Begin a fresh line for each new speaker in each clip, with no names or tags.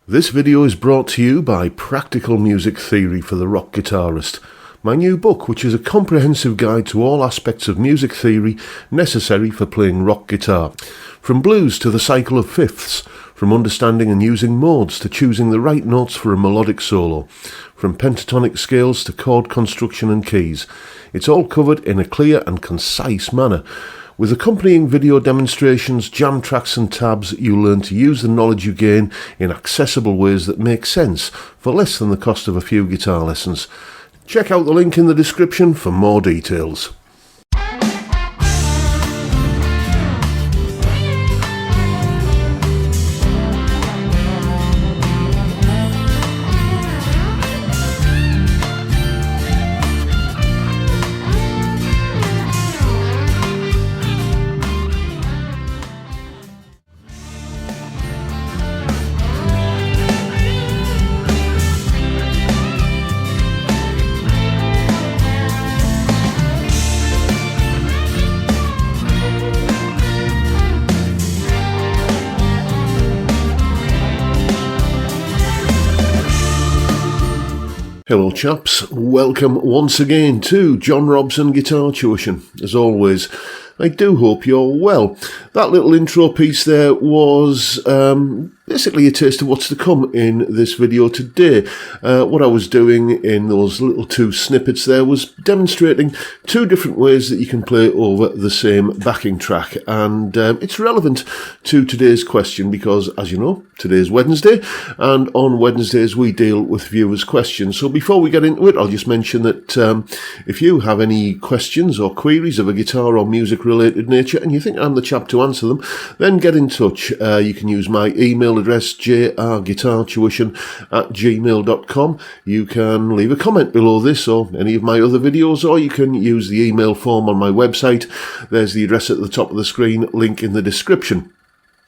This video is brought to you by Practical Music Theory for the Rock Guitarist, my new book, which is a comprehensive guide to all aspects of music theory necessary for playing rock guitar. From blues to the cycle of fifths, from understanding and using modes to choosing the right notes for a melodic solo, from pentatonic scales to chord construction and keys. It's all covered in a clear and concise manner. With accompanying video demonstrations, jam tracks and tabs, you'll learn to use the knowledge you gain in accessible ways that make sense for less than the cost of a few guitar lessons. Check out the link in the description for more details. Hello chaps, welcome once again to John Robson Guitar Tuition. As always, I do hope you're well. That little intro piece there was basically a taste of what's to come in this video today. What I was doing in those little two snippets there was demonstrating two different ways that you can play over the same backing track, and it's relevant to today's question because, as you know, today's Wednesday, and on Wednesdays we deal with viewers' questions. So before we get into it, I'll just mention that if you have any questions or queries of a guitar or music related nature and you think I'm the chap to answer them, then get in touch. You can use my email address, jrguitartuition@gmail.com. You can leave a comment below this or any of my other videos, or you can use the email form on my website. There's the address at the top of the screen, link in the description.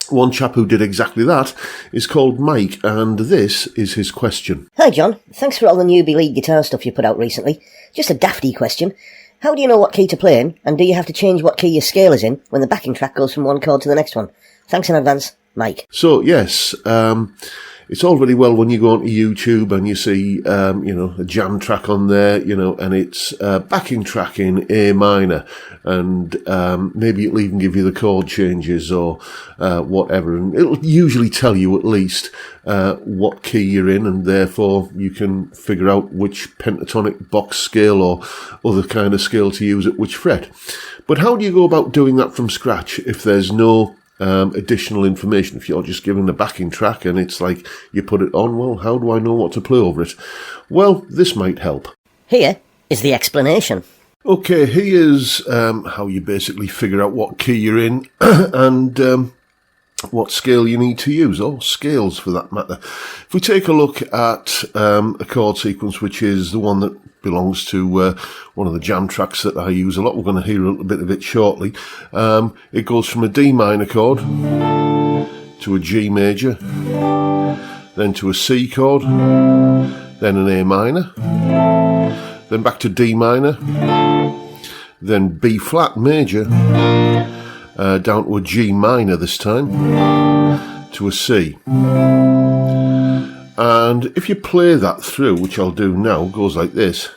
One chap who did exactly that is called Mike, and this is his question.
Hi John, thanks for all the newbie lead guitar stuff you put out recently. Just a dafty question. How do you know what key to play in, and do you have to change what key your scale is in when the backing track goes from one chord to the next one? Thanks in advance, Mike.
So yes, it's all very well when you go onto YouTube and you see, a jam track on there, and it's backing track in A minor, and maybe it'll even give you the chord changes or whatever, and it'll usually tell you at least what key you're in, and therefore you can figure out which pentatonic box scale or other kind of scale to use at which fret. But how do you go about doing that from scratch if there's no additional information? If you're just given the backing track and it's like you put it on, well, how do I know what to play over it? Well, this might help.
Here is the explanation.
Okay, here's how you basically figure out what key you're in and what scale you need to use, or scales for that matter. If we take a look at a chord sequence, which is the one that belongs to one of the jam tracks that I use a lot, we're going to hear a little bit of it shortly. It goes from a D minor chord to a G major, then to a C chord, then an A minor, then back to D minor, then B flat major, down to a G minor this time, to a C. And if you play that through, which I'll do now, it goes like this.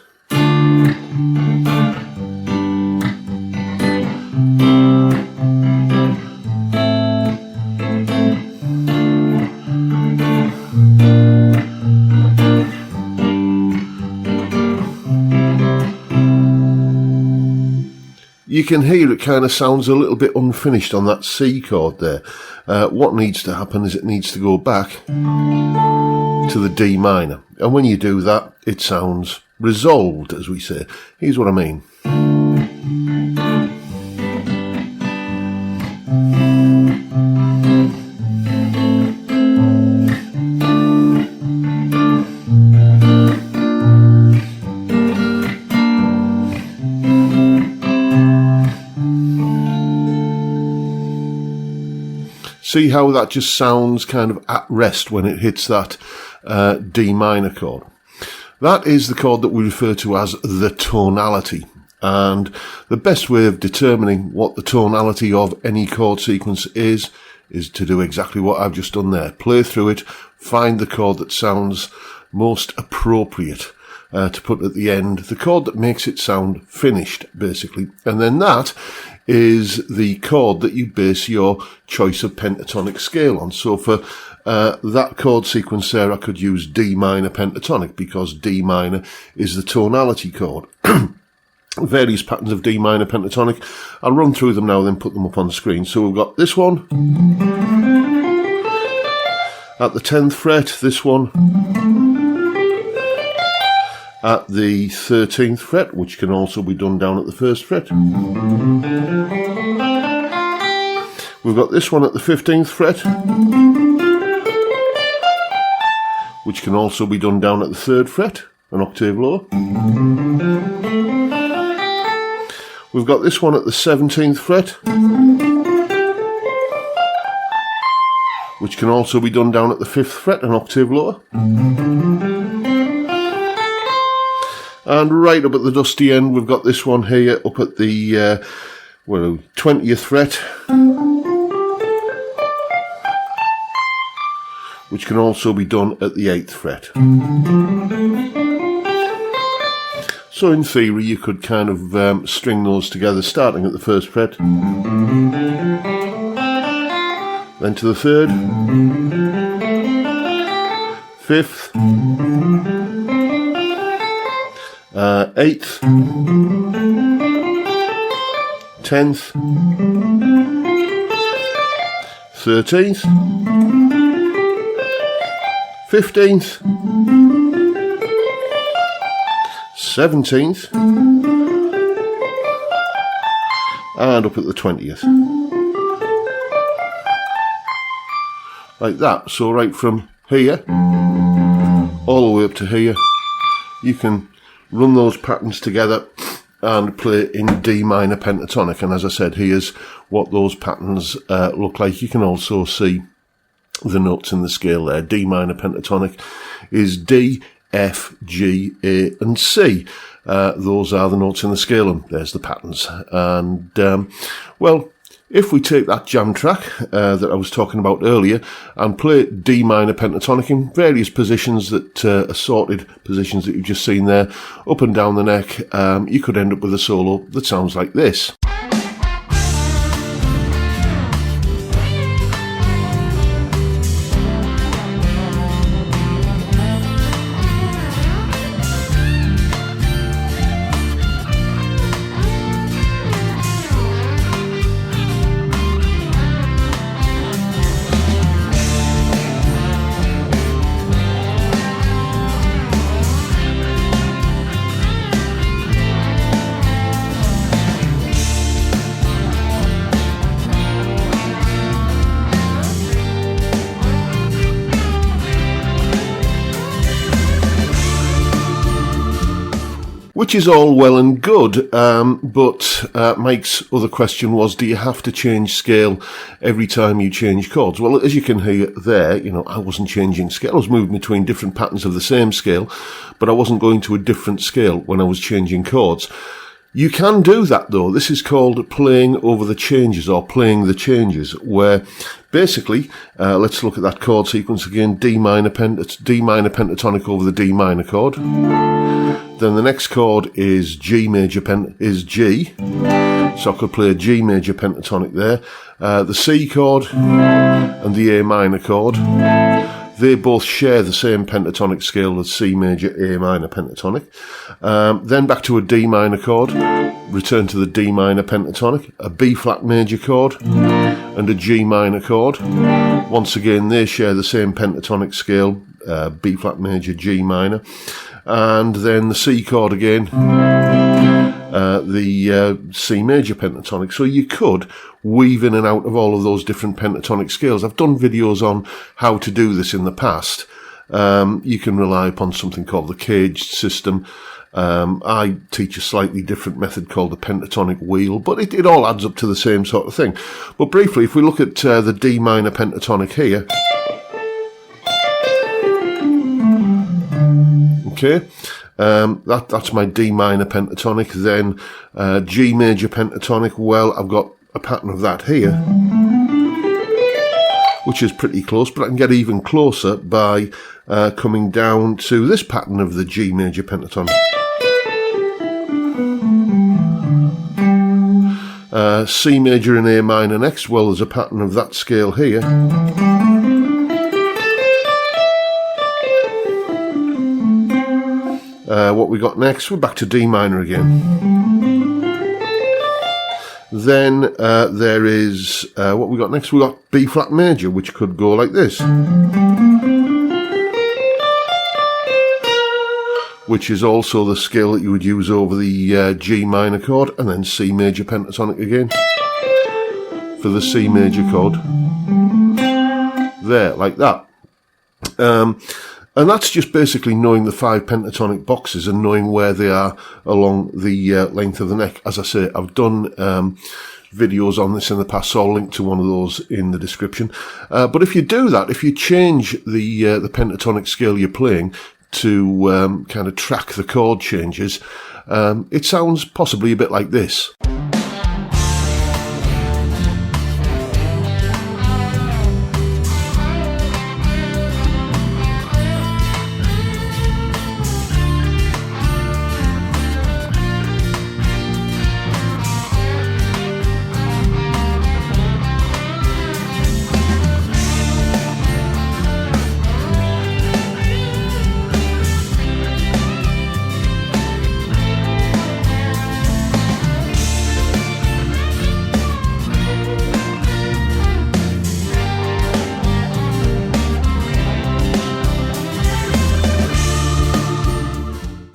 You can hear it kind of sounds a little bit unfinished on that C chord there. What needs to happen is it needs to go back to the D minor. And when you do that, it sounds resolved, as we say. Here's what I mean. See how that just sounds kind of at rest when it hits that D minor chord. That is the chord that we refer to as the tonality. And the best way of determining what the tonality of any chord sequence is to do exactly what I've just done there. Play through it find the chord that sounds most appropriate to put at the end, the chord that makes it sound finished, basically. And then that is the chord that you base your choice of pentatonic scale on. So for that chord sequence there, I could use D minor pentatonic, because D minor is the tonality chord. Various patterns of D minor pentatonic. I'll run through them now, then put them up on the screen. So we've got this one at the 10th fret, this one at the 13th fret, which can also be done down at the 1st fret. We've got this one at the 15th fret, which can also be done down at the 3rd fret, an octave lower. We've got this one at the 17th fret, which can also be done down at the 5th fret, an octave lower. And right up at the dusty end, we've got this one here up at the 20th fret, which can also be done at the 8th fret. So in theory, you could kind of string those together, starting at the 1st fret, then to the 3rd, 5th, 8th, 10th, 13th, 15th, 17th, and up at the 20th. Like that. So right from here all the way up to here, you can run those patterns together and play in D minor pentatonic. And as I said, here's what those patterns look like. You can also see the notes in the scale there. D minor pentatonic is D, F, G, A and C. Those are the notes in the scale, and there's the patterns. And well, if we take that jam track that I was talking about earlier and play D minor pentatonic in various positions, that assorted positions that you've just seen there, up and down the neck, you could end up with a solo that sounds like this. Which is all well and good, but Mike's other question was, do you have to change scale every time you change chords? Well, as you can hear there, I wasn't changing scale. I was moving between different patterns of the same scale, but I wasn't going to a different scale when I was changing chords. You can do that though. This is called playing over the changes, or playing the changes, where basically, let's look at that chord sequence again. D minor pentatonic over the D minor chord. Then the next chord is G, so I could play a G major pentatonic there. The C chord and the A minor chord, they both share the same pentatonic scale as C major, A minor pentatonic. Then back to a D minor chord, return to the D minor pentatonic, a B flat major chord and a G minor chord. Once again, they share the same pentatonic scale, B flat major, G minor. And then the C chord again, the C major pentatonic. So you could weave in and out of all of those different pentatonic scales. I've done videos on how to do this in the past. You can rely upon something called the caged system. I teach a slightly different method called the pentatonic wheel, but it all adds up to the same sort of thing. But briefly, if we look at the D minor pentatonic here, okay, that's my D minor pentatonic. Then G major pentatonic, well, I've got a pattern of that here. which is pretty close, but I can get even closer by coming down to this pattern of the G major pentatonic. C major and A minor next. Well, there's a pattern of that scale here. What we got next, we're back to D minor again. Then there is, what we got next, we got B flat major, which could go like this. Which is also the scale that you would use over the G minor chord, and then C major pentatonic again for the C major chord. There, like that. And that's just basically knowing the 5 pentatonic boxes and knowing where they are along the length of the neck. As I say, I've done videos on this in the past, so I'll link to one of those in the description. But if you do that, if you change the pentatonic scale you're playing to kind of track the chord changes, it sounds possibly a bit like this.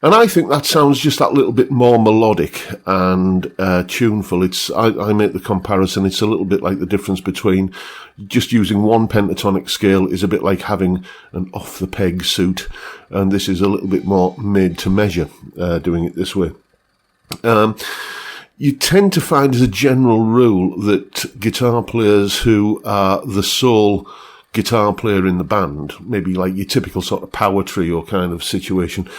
And I think that sounds just that little bit more melodic and tuneful. I make the comparison, it's a little bit like the difference between just using one pentatonic scale is a bit like having an off-the-peg suit, and this is a little bit more made to measure, doing it this way. You tend to find as a general rule that guitar players who are the sole guitar player in the band, maybe like your typical sort of power trio kind of situation,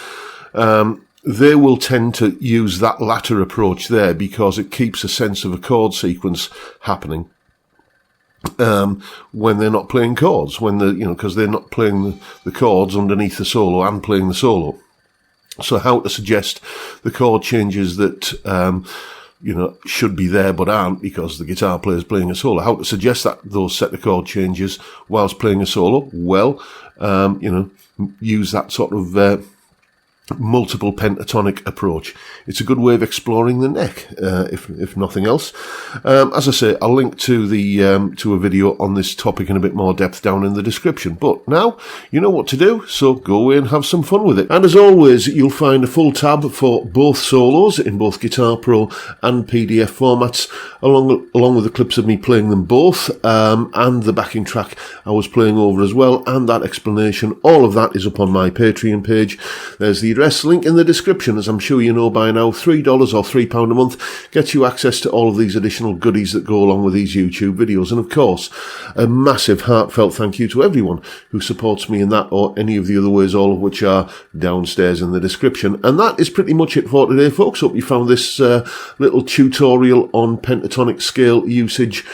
they will tend to use that latter approach there because it keeps a sense of a chord sequence happening when they're not playing chords, because they're not playing the chords underneath the solo and playing the solo. So how to suggest the chord changes that should be there but aren't because the guitar player is playing a solo. How to suggest those set of chord changes whilst playing a solo? Well, use that sort of multiple pentatonic approach. It's a good way of exploring the neck, if nothing else. As I say, I'll link to to a video on this topic in a bit more depth down in the description. But now you know what to do, so go away and have some fun with it. And as always, you'll find a full tab for both solos in both Guitar Pro and PDF formats, along with the clips of me playing them both, and the backing track I was playing over as well, and that explanation. All of that is up on my Patreon page. There's the address link in the description. As I'm sure you know by now, $3 or £3 a month gets you access to all of these additional goodies that go along with these YouTube videos. And of course, a massive heartfelt thank you to everyone who supports me in that or any of the other ways, all of which are downstairs in the description. And that is pretty much it for today, folks. Hope you found this little tutorial on pentatonic scale usage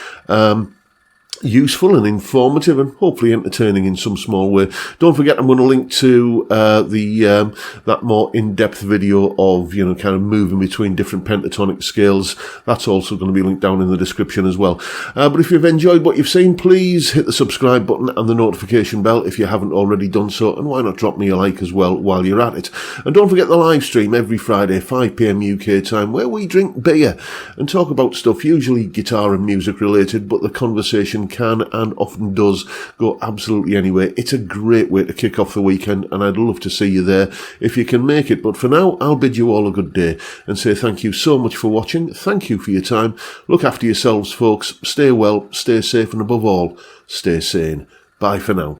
useful and informative and hopefully entertaining in some small way. Don't forget, I'm going to link to that more in-depth video of kind of moving between different pentatonic scales. That's also going to be linked down in the description as well. But if you've enjoyed what you've seen, please hit the subscribe button and the notification bell if you haven't already done so, and why not drop me a like as well while you're at it. And don't forget the live stream every Friday 5 PM UK time, where we drink beer and talk about stuff usually guitar and music related, but the conversation can and often does go absolutely anywhere. It's a great way to kick off the weekend, and I'd love to see you there if you can make it. But for now, I'll bid you all a good day and say thank you so much for watching. Thank you for your time. Look after yourselves, folks. Stay well, stay safe, and above all, stay sane. Bye for now.